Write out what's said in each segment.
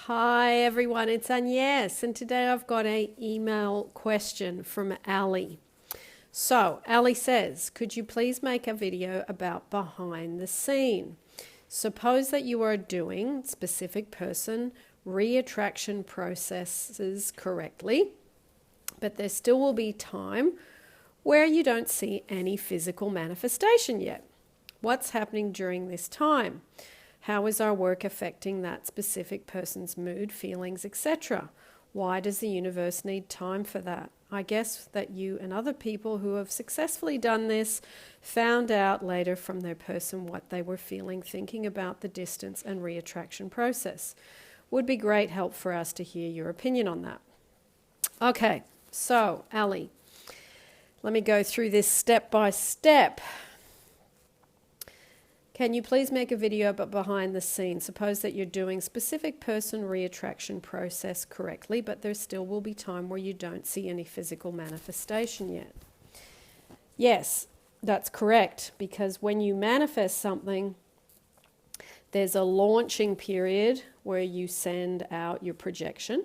Hi everyone, it's Agnes, and today I've got an email question from Allie. So, Allie says, could you please make a video about behind the scene? Suppose that you are doing specific person reattraction processes correctly, but there still will be time where you don't see any physical manifestation yet. What's happening during this time? How is our work affecting that specific person's mood, feelings, etc.? Why does the universe need time for that? I guess that you and other people who have successfully done this found out later from their person what they were feeling, thinking about the distance and reattraction process. Would be great help for us to hear your opinion on that. Okay, so Allie, let me go through this step by step. Can you please make a video about behind the scenes? Suppose that you're doing specific person reattraction process correctly, but there still will be time where you don't see any physical manifestation yet. Yes, that's correct, because when you manifest something, there's a launching period where you send out your projection,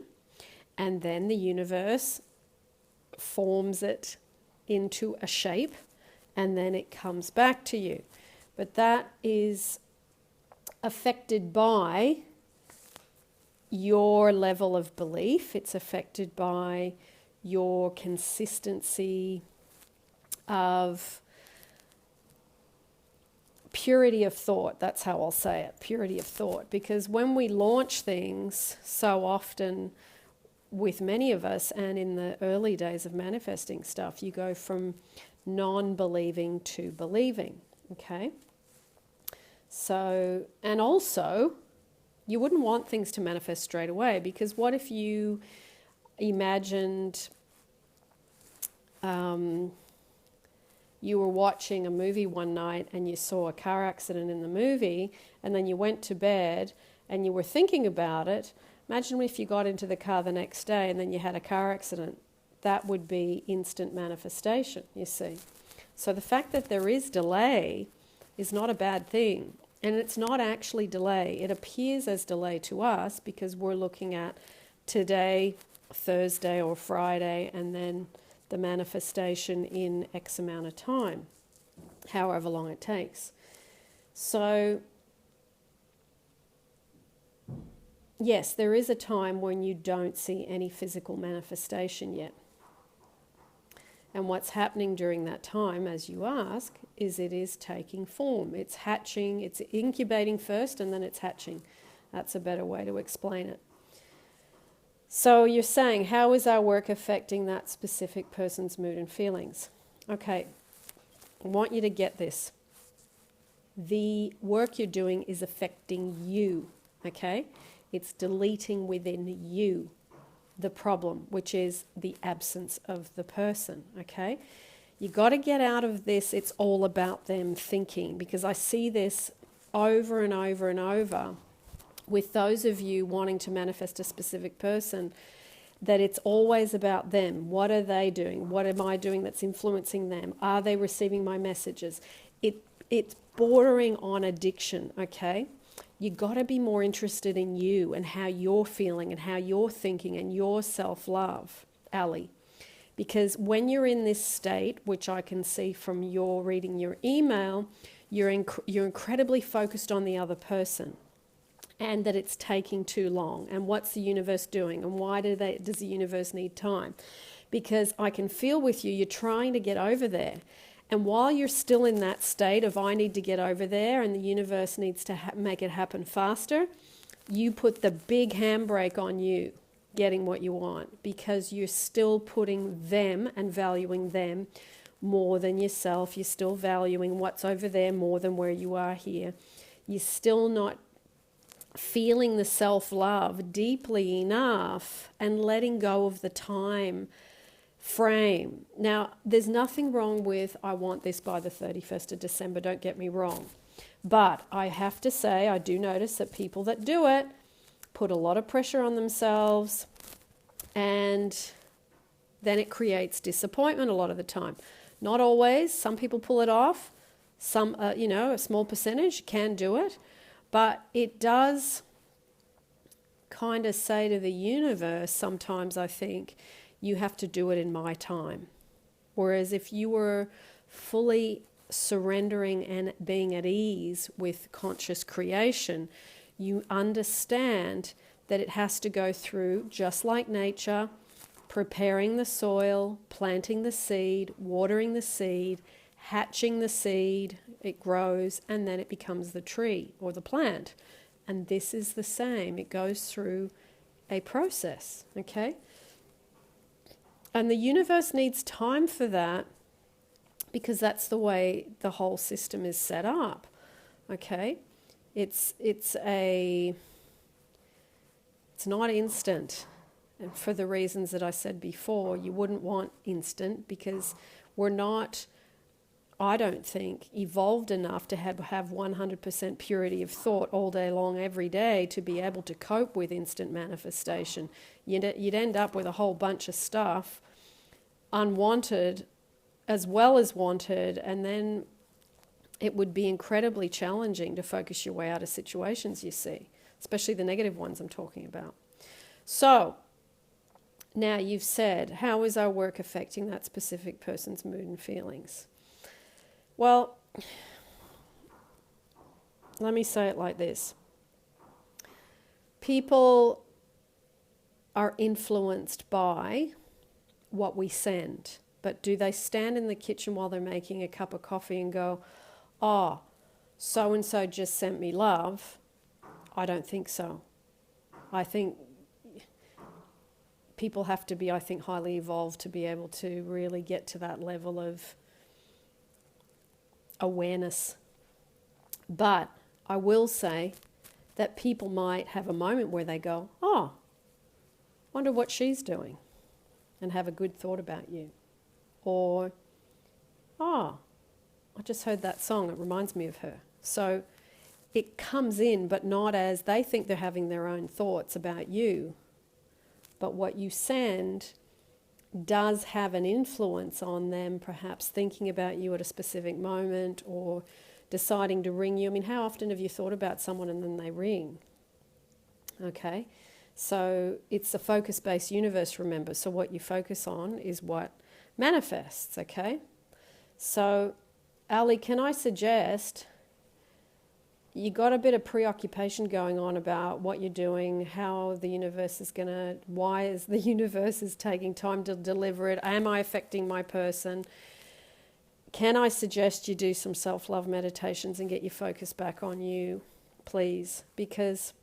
and then the universe forms it into a shape, and then it comes back to you. But that is affected by your level of belief. It's affected by your consistency of purity of thought. That's how I'll say it, purity of thought. Because when we launch things, so often with many of us, and in the early days of manifesting stuff, you go from non-believing to believing, okay? So, and also, you wouldn't want things to manifest straight away, because what if you imagined you were watching a movie one night and you saw a car accident in the movie, and then you went to bed and you were thinking about it. Imagine if you got into the car the next day and then you had a car accident. That would be instant manifestation, you see. So the fact that there is delay is not a bad thing. And it's not actually delay. It appears as delay to us because we're looking at today, Thursday or Friday, and then the manifestation in X amount of time, however long it takes. So, yes, there is a time when you don't see any physical manifestation yet. And what's happening during that time, as you ask, is it is taking form. It's hatching, it's incubating first, and then it's hatching. That's a better way to explain it. So you're saying, how is our work affecting that specific person's mood and feelings? Okay, I want you to get this. The work you're doing is affecting you, okay? It's deleting within you the problem, which is the absence of the person, okay? You got to get out of this, it's all about them thinking, because I see this over and over and over with those of you wanting to manifest a specific person, that it's always about them. What are they doing? What am I doing that's influencing them? Are they receiving my messages? It's bordering on addiction, okay? You got to be more interested in you and how you're feeling and how you're thinking and your self-love, Allie. Because when you're in this state, which I can see from your reading your email, you're incredibly focused on the other person and that it's taking too long. And what's the universe doing? And why does the universe need time? Because I can feel with you, you're trying to get over there. And while you're still in that state of I need to get over there and the universe needs to make it happen faster, you put the big handbrake on you getting what you want, because you're still putting them and valuing them more than yourself. You're still valuing what's over there more than where you are here. You're still not feeling the self-love deeply enough and letting go of the time frame. Now, there's nothing wrong with I want this by the 31st of December, don't get me wrong. But I have to say, I do notice that people that do it put a lot of pressure on themselves, and then it creates disappointment a lot of the time. Not always. Some people pull it off. Some, a small percentage can do it. But it does kind of say to the universe, sometimes I think, you have to do it in my time. Whereas if you were fully surrendering and being at ease with conscious creation, you understand that it has to go through, just like nature, preparing the soil, planting the seed, watering the seed, hatching the seed, it grows, and then it becomes the tree or the plant. And this is the same. It goes through a process, okay? And the universe needs time for that, because that's the way the whole system is set up, okay? It's not instant. And for the reasons that I said before, you wouldn't want instant, because we're not, I don't think, evolved enough to have 100% purity of thought all day long, every day, to be able to cope with instant manifestation. You'd end up with a whole bunch of stuff, unwanted as well as wanted, and then it would be incredibly challenging to focus your way out of situations, you see, especially the negative ones I'm talking about. So, now you've said, how is our work affecting that specific person's mood and feelings? Well, let me say it like this. People are influenced by what we send. But do they stand in the kitchen while they're making a cup of coffee and go, oh, so-and-so just sent me love? I don't think so. I think people have to be, highly evolved to be able to really get to that level of awareness. But I will say that people might have a moment where they go, oh, wonder what she's doing, and have a good thought about you. Or, oh, I just heard that song, it reminds me of her. So it comes in, but not as they think they're having their own thoughts about you. But what you send does have an influence on them, perhaps thinking about you at a specific moment or deciding to ring you. I mean, how often have you thought about someone and then they ring? Okay, so it's a focus-based universe, remember. So what you focus on is what manifests, okay? So, Allie, can I suggest you got a bit of preoccupation going on about what you're doing, how the universe is going to, why is the universe is taking time to deliver it, am I affecting my person? Can I suggest you do some self-love meditations and get your focus back on you, please? Because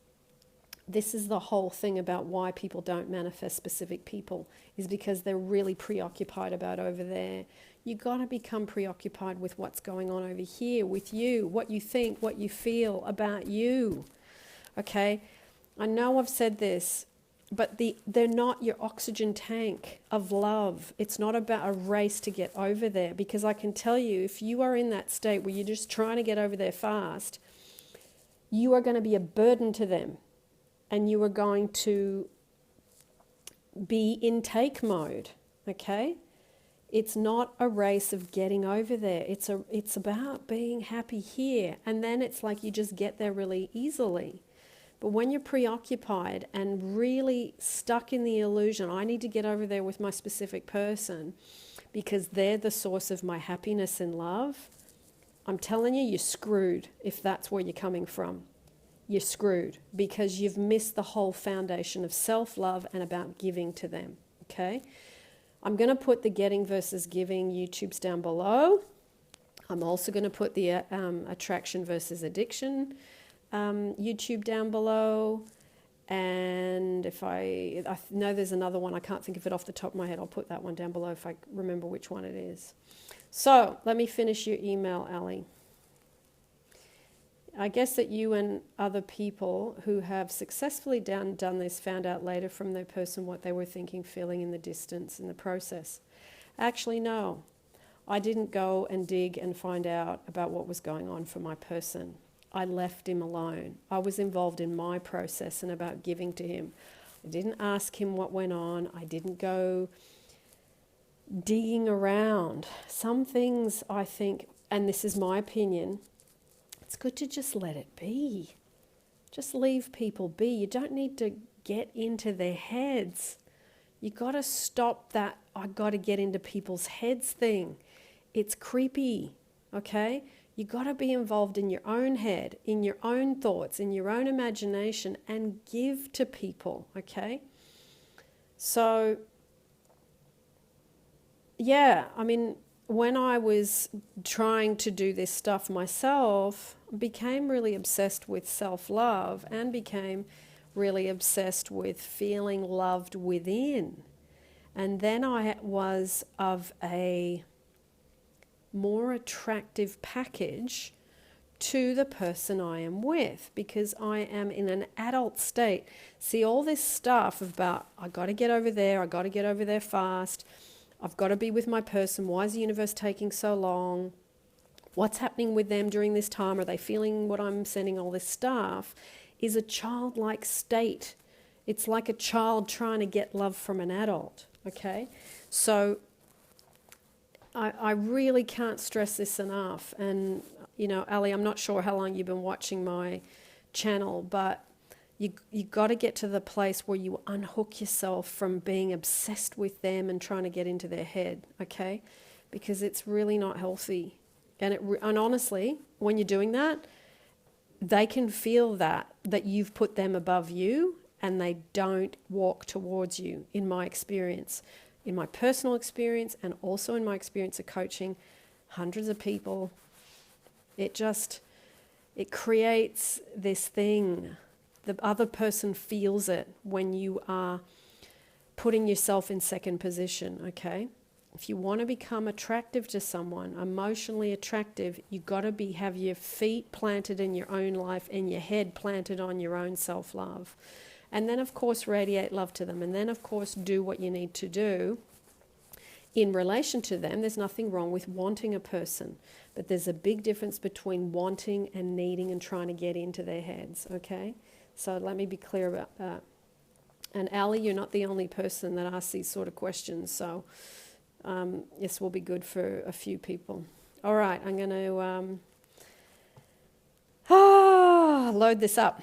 this is the whole thing about why people don't manifest specific people, is because they're really preoccupied about over there. You got to become preoccupied with what's going on over here with you, what you think, what you feel about you. Okay? I know I've said this, but they're not your oxygen tank of love. It's not about a race to get over there, because I can tell you, if you are in that state where you're just trying to get over there fast, you are going to be a burden to them. And you are going to be in take mode, okay? It's not a race of getting over there. It's about being happy here. And then it's like you just get there really easily. But when you're preoccupied and really stuck in the illusion, I need to get over there with my specific person because they're the source of my happiness and love, I'm telling you, you're screwed if that's where you're coming from. You're screwed because you've missed the whole foundation of self-love and about giving to them, okay? I'm going to put the getting versus giving YouTubes down below. I'm also going to put the attraction versus addiction YouTube down below. And if I know there's another one, I can't think of it off the top of my head, I'll put that one down below if I remember which one it is. So let me finish your email, Allie. I guess that you and other people who have successfully done this found out later from their person what they were thinking, feeling in the distance, in the process. Actually, no. I didn't go and dig and find out about what was going on for my person. I left him alone. I was involved in my process and about giving to him. I didn't ask him what went on. I didn't go digging around. Some things I think, and this is my opinion, it's good to just let it be. Just leave people be. You don't need to get into their heads. You got to stop that I got to get into people's heads thing. It's creepy, okay? You got to be involved in your own head, in your own thoughts, in your own imagination, and give to people, okay? So, yeah, I mean, when I was trying to do this stuff myself, became really obsessed with self-love and became really obsessed with feeling loved within. And then I was of a more attractive package to the person I am with, because I am in an adult state. See, all this stuff about I got to get over there, I got to get over there fast, I've got to be with my person, why is the universe taking so long, what's happening with them during this time, are they feeling what I'm sending, all this stuff, is a childlike state. It's like a child trying to get love from an adult, okay? So I really can't stress this enough. And, you know, Allie, I'm not sure how long you've been watching my channel, but you got to get to the place where you unhook yourself from being obsessed with them and trying to get into their head, okay? Because it's really not healthy. And honestly, when you're doing that, they can feel that you've put them above you, and they don't walk towards you, in my experience. In my personal experience, and also in my experience of coaching hundreds of people, it creates this thing. The other person feels it when you are putting yourself in second position, okay? If you want to become attractive to someone, emotionally attractive, you've got to have your feet planted in your own life and your head planted on your own self-love. And then, of course, radiate love to them. And then, of course, do what you need to do in relation to them. There's nothing wrong with wanting a person. But there's a big difference between wanting and needing and trying to get into their heads, okay? So let me be clear about that. And Allie, you're not the only person that asks these sort of questions. So this will be good for a few people. All right, I'm going to load this up.